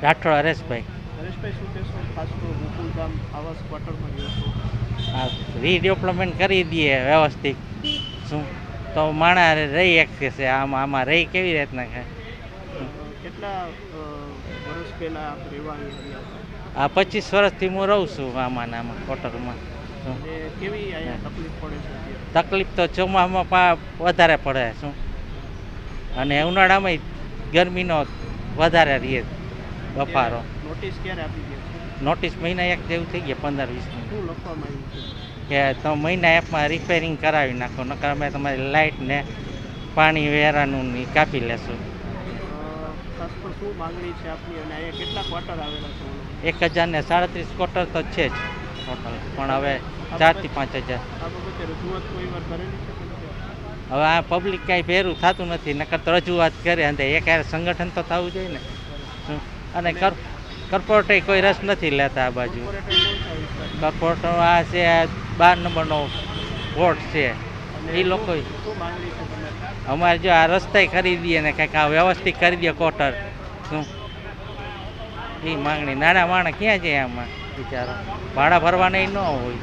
રાઠોડ હરેશભાઈ. હરેશભાઈ, શું કહેશો? ખાસ તો ગોકુલધામ આવાસ ક્વાર્ટરમાં રહ્યો છો. આ રીડેવલપમેન્ટ કરી દઈએ વ્યવસ્થિત શું તો માણા રહી શકશે છે. આમાં રહી કેવી રીતના છે? કેટલા વર્ષ પહેલાં આપ રહેવા આવ્યા હતા? આ 25 વર્ષથી હું રહું છું આમાં ને આમાં ક્વાર્ટરમાં. અને કેવી અહીંયા તકલીફ પડે છે અત્યારે? તકલીફ તો ચોમાસામાં વધારે પડે શું, અને ઉનાળામાં ગરમીનો વધારે રહે બફારો. નોટિસ ક્યારે આપી ગયા? નોટિસ મહિના એક જેવું થઈ ગયા, 15-20 મિનિટ. શું લખવામાં આવ્યું છે? કે તમે મહિના એકમાં રિપેરિંગ કરાવી નાખો, નકર અમે તમારી લાઇટ ને પાણી વેરાનું કાપી લેશું. ખાસ તો શું માંગણી છે આપની? અને અહીંયા કેટલા ક્વાર્ટર આવેલા છે? 1037 ક્વાર્ટર તો છે જ ટોટલ, પણ હવે 4 થી 5000. આ બાબતે રજૂઆત કોઈ વાર કરેલી છે? હવે આ પબ્લિક કાંઈ ભેરું થતું નથી, નકર તો રજૂઆત કરે અને એક સંગઠન તો થવું જોઈએ ને શું. અને કોર્પોરેટે કોઈ રસ નથી લેતા આ બાજુ. કોર્પોરેટ આ છે 12 નંબરનો વોર્ડ છે, એ લોકો અમારે જો આ રસ્તા કરી દઈએ ને કંઈક આ વ્યવસ્થિત કરી દે ક્વાર્ટર શું, એ માંગણી. નાના માણસ ક્યાં છે આમાં બિચારા? ભાડા ભરવાના ન હોય.